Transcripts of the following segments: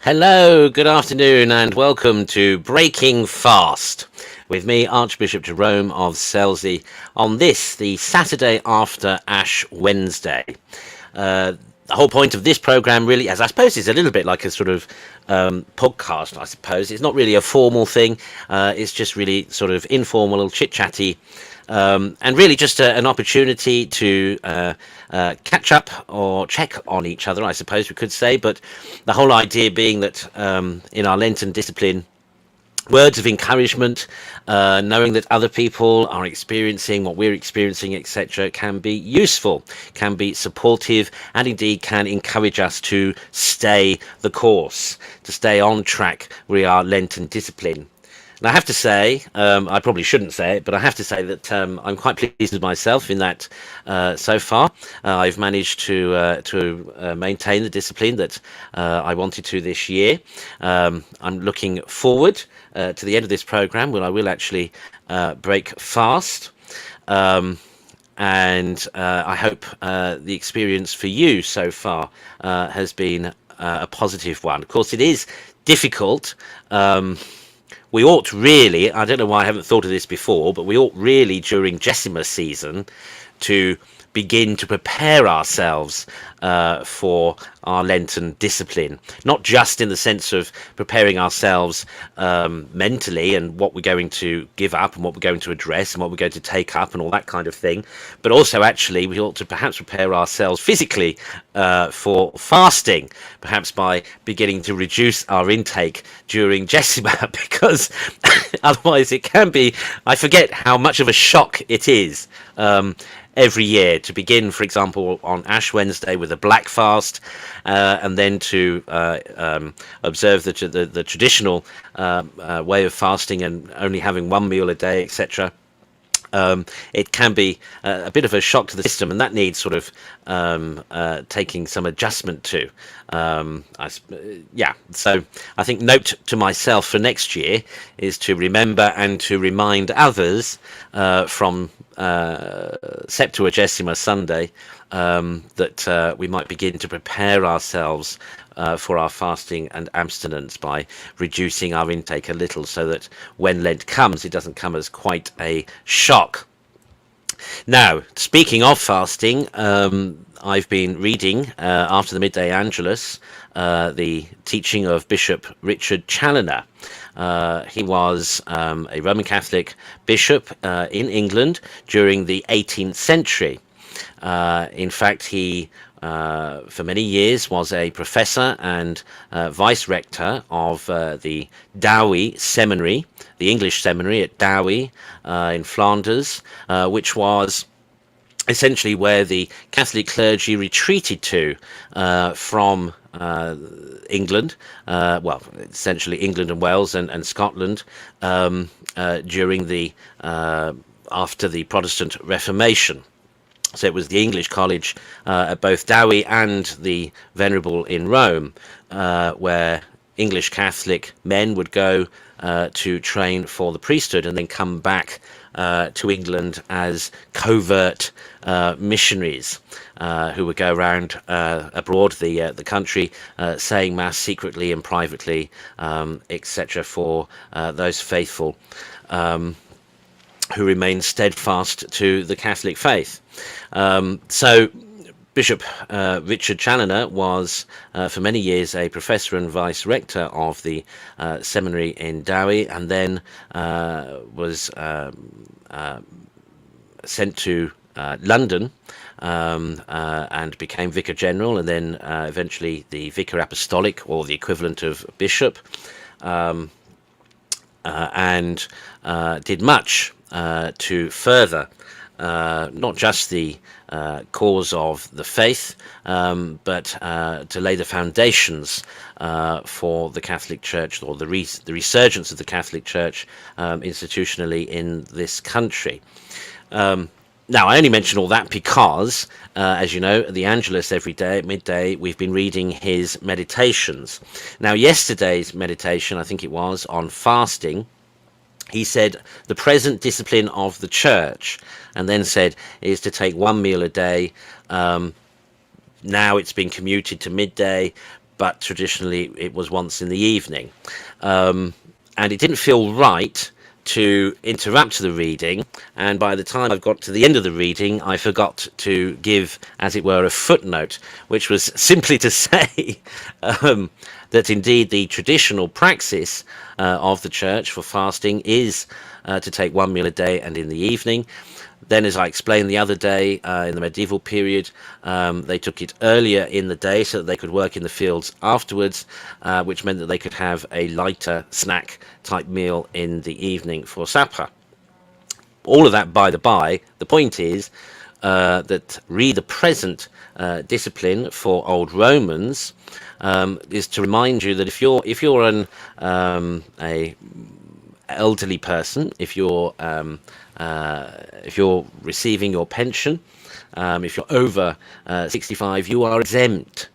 Hello, good afternoon, and welcome to Breaking Fast with me, Archbishop Jerome of Selsey, on this, the Saturday after Ash Wednesday. The whole point of this program really, as I suppose, is a little bit like a sort of podcast, I suppose. It's not really a formal thing. It's just really sort of informal, chit-chatty, and really just an opportunity to catch up or check on each other, I suppose we could say. But the whole idea being that in our Lenten discipline, words of encouragement, knowing that other people are experiencing what we're experiencing, etc., can be useful, can be supportive, and indeed can encourage us to stay the course, to stay on track with our Lenten discipline. And I have to say, I probably shouldn't say it, but I have to say that I'm quite pleased with myself in that so far I've managed to maintain the discipline that I wanted to this year. I'm looking forward to the end of this program when I will actually break fast. And I hope the experience for you so far has been a positive one. Of course, it is difficult. We ought really, I don't know why I haven't thought of this before, but we ought really during Gessimer season to begin to prepare ourselves for our Lenten discipline, not just in the sense of preparing ourselves mentally and what we're going to give up and what we're going to address and what we're going to take up and all that kind of thing, but also actually we ought to perhaps prepare ourselves physically for fasting, perhaps by beginning to reduce our intake during Gessimer, because otherwise it can be, I forget how much of a shock it is every year to begin, for example, on Ash Wednesday with a black fast, and then to observe the traditional way of fasting and only having one meal a day, etc. It can be a bit of a shock to the system, and that needs sort of taking some adjustment to. So I think note to myself for next year is to remember and to remind others from Septuagesima Sunday that we might begin to prepare ourselves for our fasting and abstinence by reducing our intake a little, so that when Lent comes, it doesn't come as quite a shock. Now, speaking of fasting, I've been reading after the midday Angelus the teaching of Bishop Richard Challoner. He was a Roman Catholic bishop in England during the 18th century. In fact, he for many years was a professor and vice rector of the Douai Seminary, the English seminary at Douai in Flanders, which was essentially where the Catholic clergy retreated to from England, well, essentially England and Wales and Scotland during the after the Protestant Reformation. So it was the English college at both Douai and the Venerable in Rome, where English Catholic men would go to train for the priesthood and then come back to England as covert missionaries who would go around abroad the country saying Mass secretly and privately, etc., for those faithful who remain steadfast to the Catholic faith. So Bishop Richard Challoner was for many years a professor and vice rector of the seminary in Douai, and then was sent to London and became Vicar General, and then eventually the Vicar Apostolic, or the equivalent of bishop, and did much to further not just the cause of the faith, but to lay the foundations for the Catholic Church, or the resurgence of the Catholic Church institutionally in this country. Now, I only mention all that because, as you know, at the Angelus every day at midday, we've been reading his meditations. Now, yesterday's meditation, I think it was, on fasting, he said the present discipline of the Church, and then said is to take one meal a day. Now it's been commuted to midday, but traditionally it was once in the evening. And it didn't feel right to interrupt the reading, and by the time I got to the end of the reading I forgot to give, as it were, a footnote, which was simply to say that indeed the traditional praxis of the church for fasting is to take one meal a day and in the evening. Then, as I explained the other day, in the medieval period, they took it earlier in the day so that they could work in the fields afterwards, which meant that they could have a lighter snack type meal in the evening for supper. All of that by the by. The point is that the present discipline for old Romans is to remind you that if you're a elderly person, if you're receiving your pension, if you're over 65, you are exempt,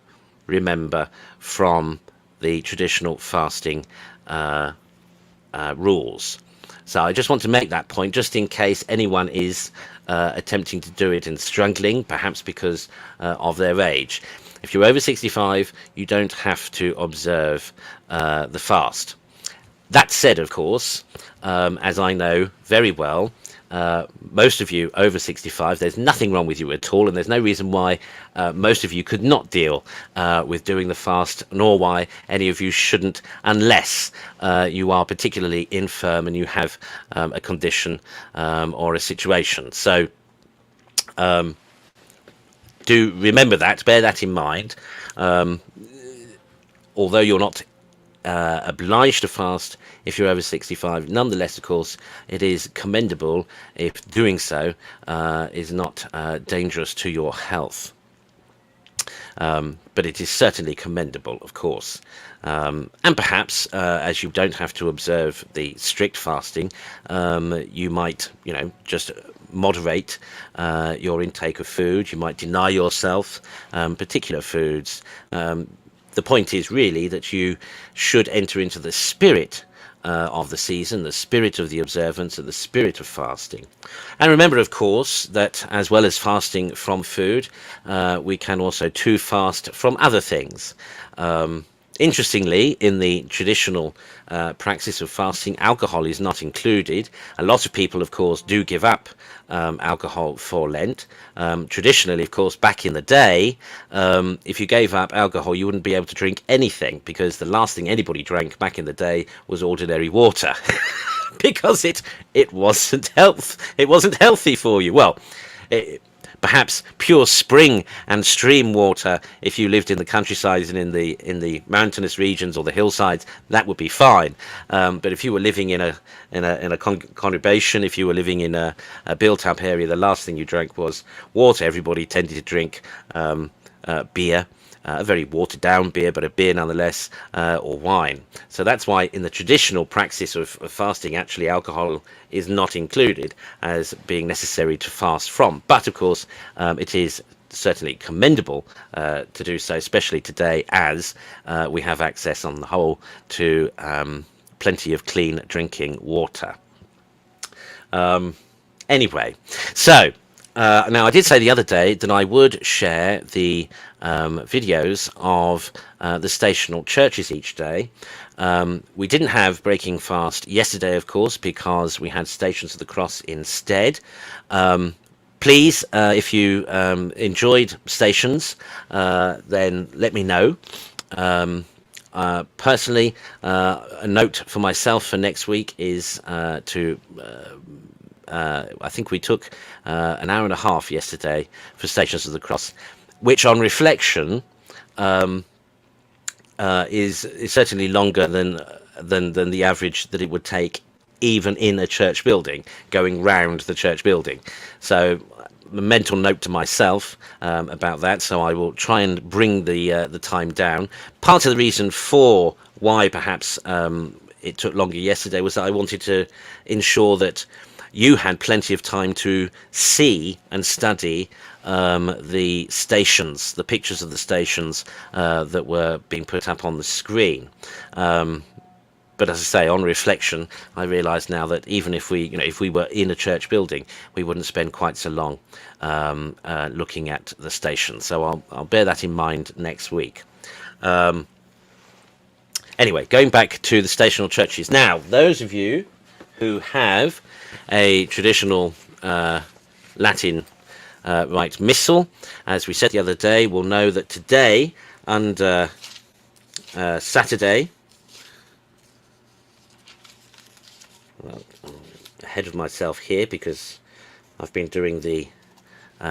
remember, from the traditional fasting rules. So I just want to make that point, just in case anyone is attempting to do it and struggling, perhaps because of their age. If you're over 65, you don't have to observe the fast. That said, of course, as I know very well, most of you over 65, there's nothing wrong with you at all, and there's no reason why most of you could not deal with doing the fast, nor why any of you shouldn't, unless you are particularly infirm and you have a condition or a situation. So do remember that, bear that in mind. Although you're not obliged to fast if you're over 65, nonetheless, of course, it is commendable if doing so is not dangerous to your health. But it is certainly commendable, of course. And perhaps, as you don't have to observe the strict fasting, you might, just moderate your intake of food. You might deny yourself particular foods. The point is really that you should enter into the spirit of the season, the spirit of the observance, and the spirit of fasting. And remember, of course, that as well as fasting from food, we can also too fast from other things. Interestingly, in the traditional praxis of fasting, alcohol is not included. A lot of people, of course, do give up alcohol for Lent. Traditionally, of course, back in the day, if you gave up alcohol, you wouldn't be able to drink anything, because the last thing anybody drank back in the day was ordinary water, because it wasn't healthy for you. Well, perhaps pure spring and stream water, if you lived in the countryside and in the mountainous regions or the hillsides, that would be fine. But if you were living in a conurbation, if you were living in a built-up area, the last thing you drank was water. Everybody tended to drink beer. A very watered down beer, but a beer nonetheless, or wine. So that's why in the traditional praxis of fasting, actually alcohol is not included as being necessary to fast from. But of course, it is certainly commendable to do so, especially today, as we have access on the whole to plenty of clean drinking water. Anyway, so now, I did say the other day that I would share the videos of the stational churches each day. We didn't have Breaking Fast yesterday, of course, because we had Stations of the Cross instead. Please, if you enjoyed Stations, then let me know. Personally, a note for myself for next week is to... I think we took an hour and a half yesterday for Stations of the Cross, which on reflection is certainly longer than the average that it would take even in a church building, going round the church building. So a mental note to myself about that, so I will try and bring the time down. Part of the reason for why perhaps it took longer yesterday was that I wanted to ensure that you had plenty of time to see and study the stations, the pictures of the stations that were being put up on the screen. But as I say, on reflection, I realise now that even if we were in a church building, we wouldn't spend quite so long looking at the stations. So I'll bear that in mind next week. Anyway, going back to the stational churches. Now, those of you who have a traditional Latin rite missal, as we said the other day, will know that today, under Saturday, well, I'm ahead of myself here because I've been doing the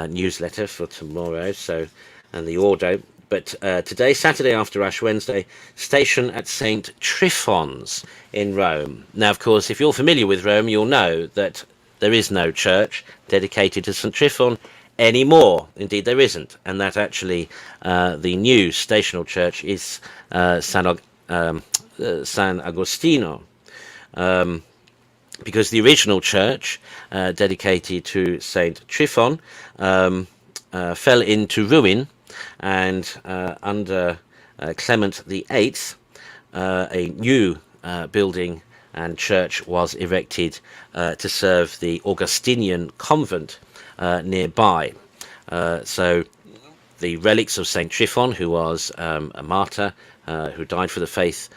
newsletter for tomorrow, and the ordo. But today, Saturday after Ash Wednesday, station at St. Tryphon's in Rome. Now, of course, if you're familiar with Rome, you'll know that there is no church dedicated to St. Tryphon anymore. Indeed, there isn't. And that actually the new stational church is San Agostino. Because the original church dedicated to St. Tryphon fell into ruin, and under Clement VIII, a new building and church was erected to serve the Augustinian convent nearby. So the relics of St. Tryphon, who was a martyr who died for the faith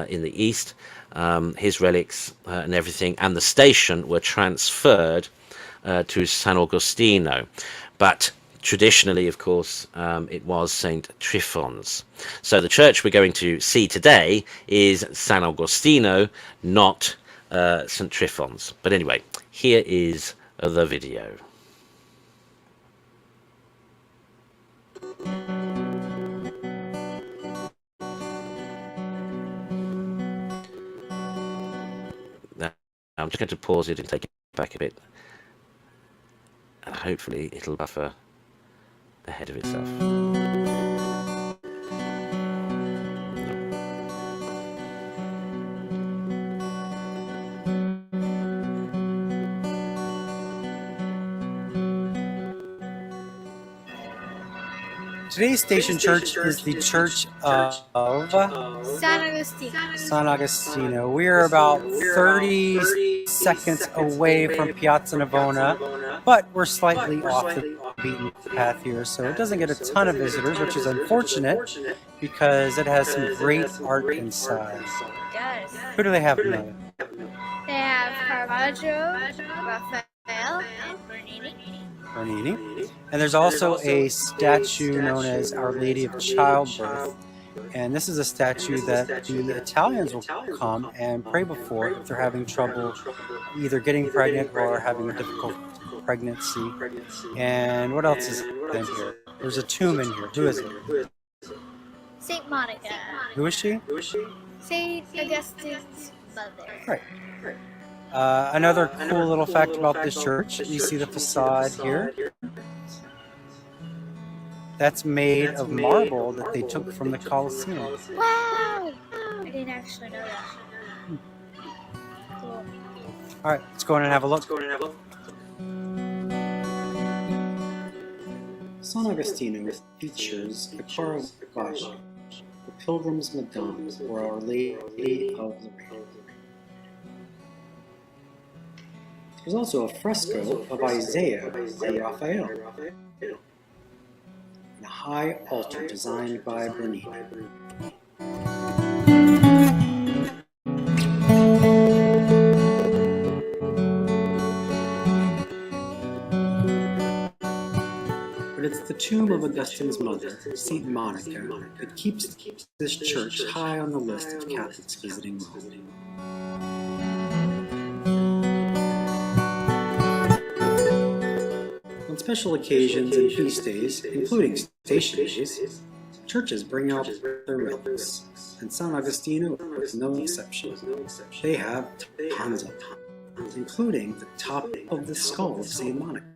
in the East, his relics and everything, and the station were transferred to San Agostino. But traditionally, of course, it was St. Tryphon's. So the church we're going to see today is San Agostino, not St. Tryphon's. But anyway, here is the video. Now, I'm just going to pause it and take it back a bit. And hopefully it'll buffer ahead of itself. Today's station church is the Church of San Agostino. We are about 30 seconds away from Piazza Navona, but we're slightly off the beaten path here, so it doesn't get a ton of visitors, which is unfortunate because it has some great art inside. Yes. Who do they have tonight? They have Caravaggio, Raphael, and Bernini. And there's also a statue known as Our Lady of Childbirth. And this is a statue that the Italians will come and pray before if they're having trouble either getting pregnant or having a difficult pregnancy. And what else is in here? There's a tomb in here. Who is it? Saint Monica. Who is she? Saint Augustine's mother. Right. Another cool little fact about this church, you see the facade here. That's made of marble that they took from the Colosseum. Wow! I didn't actually know that. Cool. Alright, let's go in and have a look. San Agostino features the Caravaggio, the Pilgrim's Madonna, or Our Lady of the Rain. There's also a fresco of Isaiah by Raphael, and a high altar designed by Bernini. But it's the tomb of Augustine's mother, Saint Monica, that keeps this church high on the list of Catholics visiting Rome. On special occasions and feast days, including station days, churches bring out their relics, and San Agostino is no exception. They have tons of them, including the top of the skull of Saint Monica.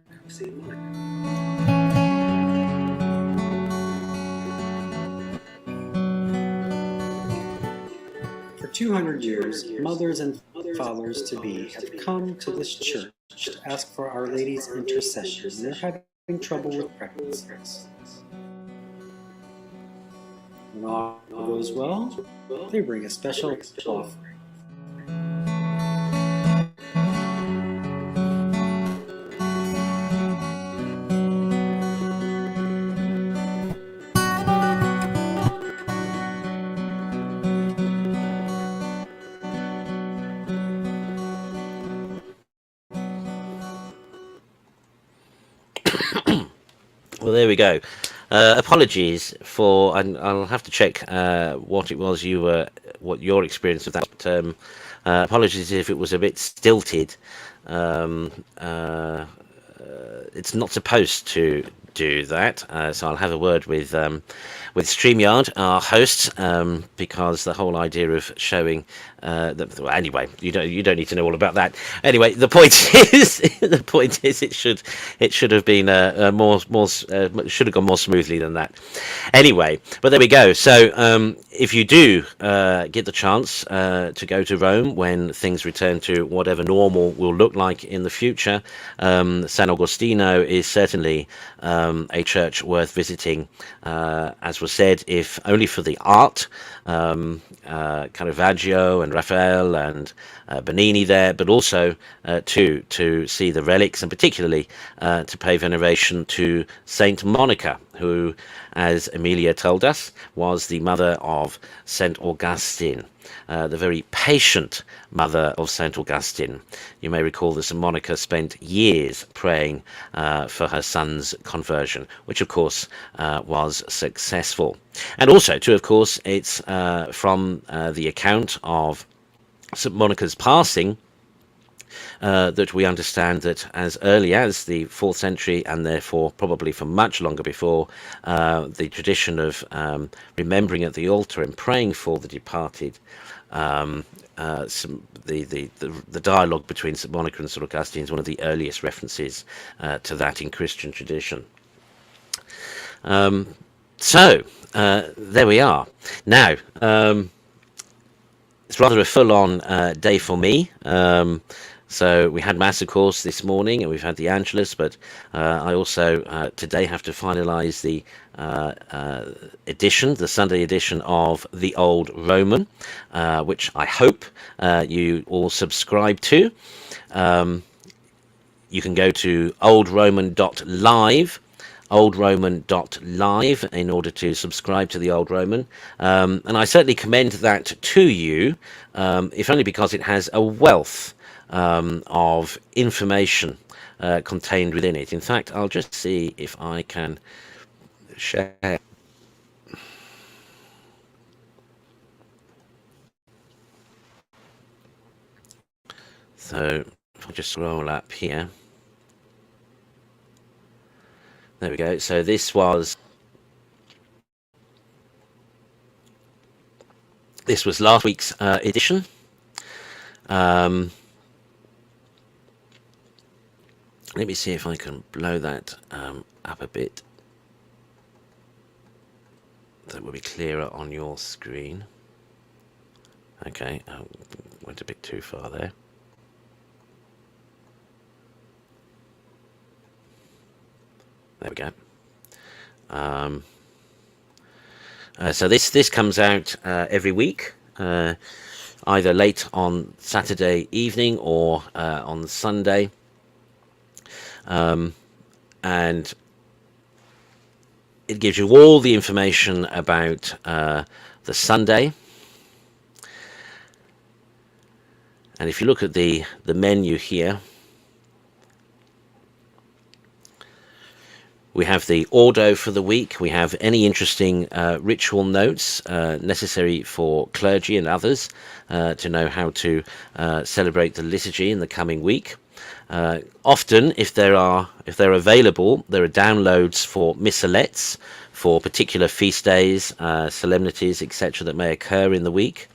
For 200 years, mothers and fathers-to-be have come to this church to ask for Our Lady's intercession when they're having trouble with pregnancies. When all goes well, they bring a special offering. Well, there we go. Apologies for, and I'll have to check what it was what your experience of that. But, apologies if it was a bit stilted. It's not supposed to do that, so I'll have a word with StreamYard, our host, because the whole idea of showing that. Well, anyway, you don't need to know all about that. Anyway, the point is it should have been should have gone more smoothly than that. Anyway, but there we go. So if you do get the chance to go to Rome when things return to whatever normal will look like in the future, San Agostino is certainly a church worth visiting, as was said, if only for the art, Caravaggio and Raphael and Bernini there, but also to see the relics, and particularly to pay veneration to Saint Monica, who, as Emilia told us, was the mother of Saint Augustine, the very patient mother of Saint Augustine. You may recall that Saint Monica spent years praying for her son's conversion, which of course was successful. And also too, of course, it's from the account of St. Monica's passing that we understand that as early as the 4th century, and therefore probably for much longer before, the tradition of remembering at the altar and praying for the departed, the dialogue between St. Monica and St. Augustine is one of the earliest references to that in Christian tradition. So there we are. Now, it's rather a full-on day for me. So we had Mass, of course, this morning, and we've had the Angelus, but I also today have to finalise the edition, the Sunday edition of the Old Roman, which I hope you all subscribe to. You can go to oldroman.live, oldroman.live, in order to subscribe to the Old Roman, and I certainly commend that to you, if only because it has a wealth of information contained within it. In fact, I'll just see if I can share. So if I just scroll up here. There we go. So this was last week's edition. Let me see if I can blow that up a bit. That will be clearer on your screen. Okay, I went a bit too far there. There we go. So this comes out every week, either late on Saturday evening or on Sunday. And it gives you all the information about the Sunday. And if you look at the menu here, we have the Ordo for the week. We have any interesting ritual notes necessary for clergy and others to know how to celebrate the liturgy in the coming week. Often, if they're available, there are downloads for missalettes for particular feast days, solemnities, etc., that may occur in the week.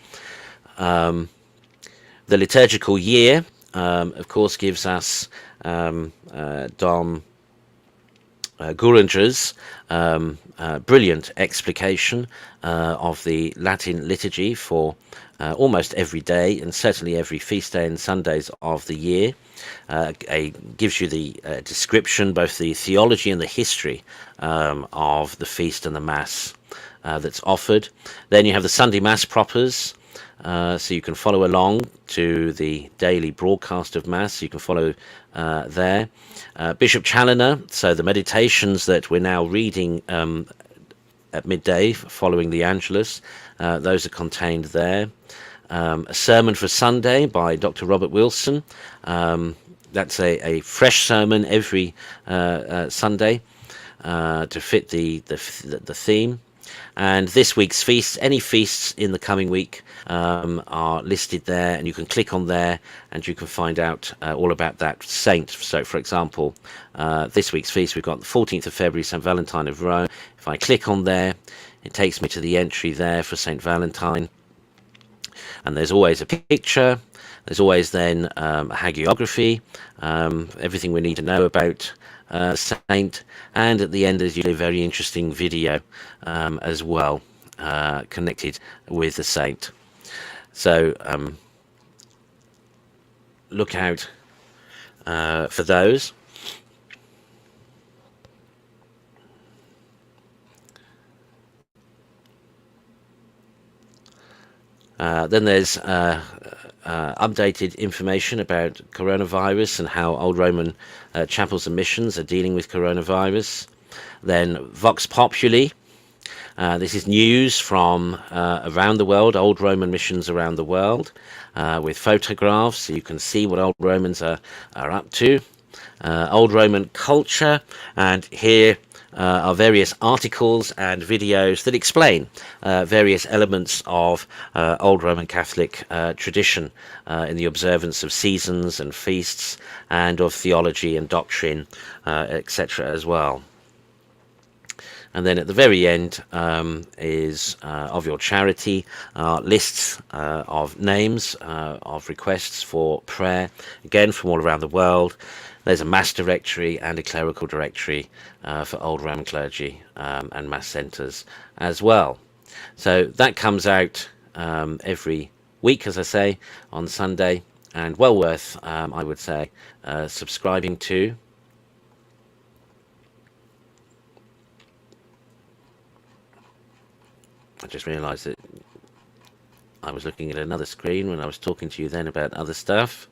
The liturgical year, of course, gives us Dom Gouranger's brilliant explication of the Latin liturgy for almost every day, and certainly every feast day and Sundays of the year. Gives you the description, both the theology and the history of the feast and the Mass that's offered. Then you have the Sunday Mass propers, so you can follow along to the daily broadcast of Mass. You can follow there. Bishop Challoner, so the meditations that we're now reading at midday following the Angelus, those are contained there. A sermon for Sunday by Dr. Robert Wilson. That's a fresh sermon every Sunday. to fit the theme. And this week's feasts, any feasts in the coming week, are listed there, and you can click on there and you can find out all about that saint. So, for example, this week's feast, we've got the 14th of February, St. Valentine of Rome. If I click on there, it takes me to the entry there for St. Valentine. And there's always a picture. There's always then a hagiography, everything we need to know about saint, and at the end there's usually a very interesting video as well, connected with the saint. So look out for those. Then there's updated information about coronavirus and how Old Roman chapels and missions are dealing with coronavirus. Then Vox Populi. This is news from around the world, Old Roman missions around the world, with photographs so you can see what Old Romans are up to. Old Roman culture, and here are various articles and videos that explain various elements of Old Roman Catholic tradition in the observance of seasons and feasts, and of theology and doctrine, etc. as well. And then at the very end is of your charity, lists of names of requests for prayer, again from all around the world. There's a Mass directory and a clerical directory for Old Roman clergy and Mass centres as well. So that comes out every week, as I say, on Sunday, and well worth, I would say, subscribing to. I just realised that I was looking at another screen when I was talking to you then about other stuff.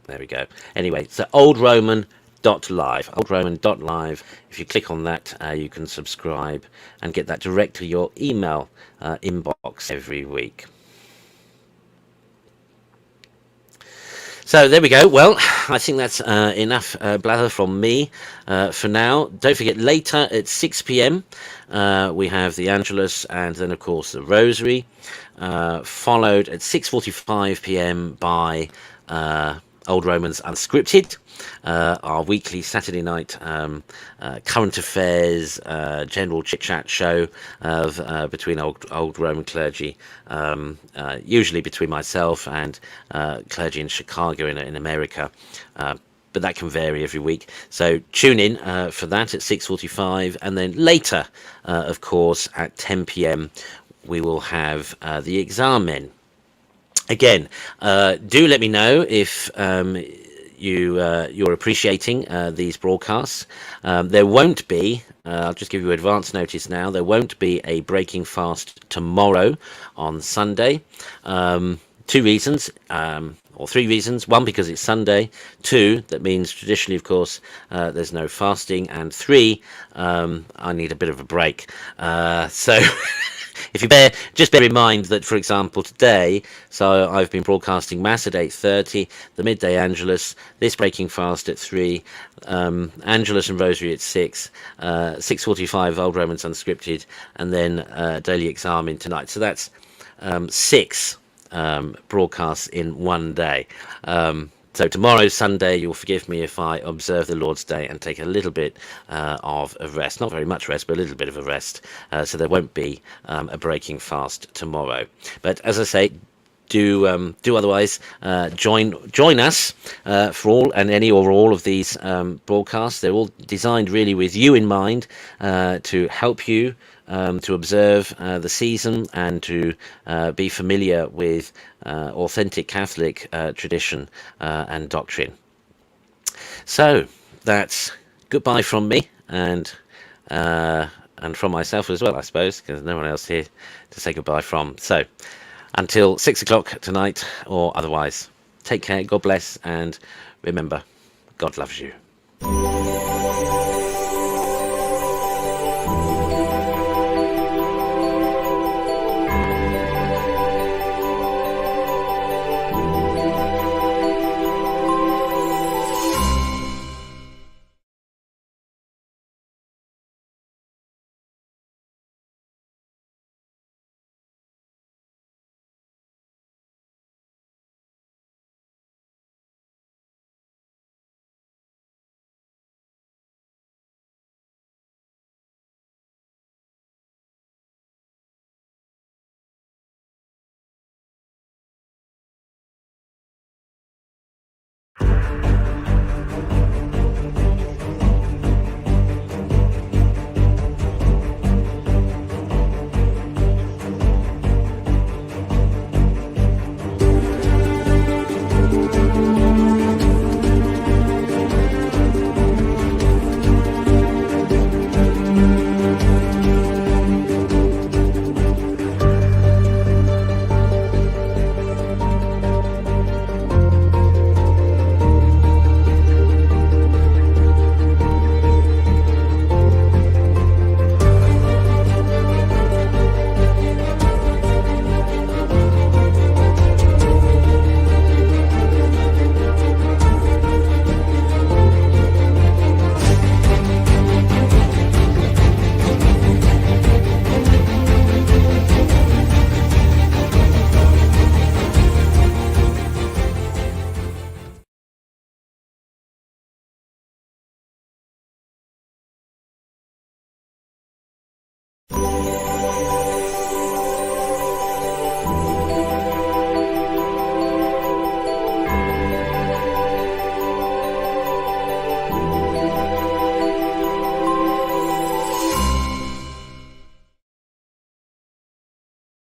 There we go. Anyway, so oldroman.live. Oldroman.live. If you click on that, you can subscribe and get that direct to your email inbox every week. So there we go. Well, I think that's enough blather from me for now. Don't forget, later at 6 p.m. We have the Angelus, and then of course the Rosary, followed at 6:45 p.m. by Old Romans Unscripted, our weekly Saturday night current affairs, general chit-chat show of between old Roman clergy, usually between myself and clergy in Chicago in America, but that can vary every week. So tune in for that at 6:45, and then later, of course, at 10 p.m. we will have the Examen. Again, do let me know if you're appreciating these broadcasts. There won't be, I'll just give you advance notice now, there won't be a breaking fast tomorrow on Sunday. 2 reasons, or 3 reasons. 1, because it's Sunday. 2, that means traditionally, of course, there's no fasting. And 3, I need a bit of a break. So... If you just bear in mind that, for example, today, so I've been broadcasting Mass at 8:30, the midday Angelus, this breaking fast at 3, Angelus and Rosary at 6, 6:45 Old Romans Unscripted, and then Daily Examen tonight. So that's 6 broadcasts in one day. So tomorrow, Sunday, you'll forgive me if I observe the Lord's Day and take a little bit of a rest. Not very much rest, but a little bit of a rest. So there won't be a breaking fast tomorrow. But as I say, do otherwise join us for all and any or all of these broadcasts. They're all designed really with you in mind, to help you to observe the season and to be familiar with authentic Catholic tradition and doctrine. So that's goodbye from me, and from myself as well, I suppose, because there's no one else here to say goodbye from. So until 6 o'clock tonight or otherwise, take care, God bless, and remember, God loves you.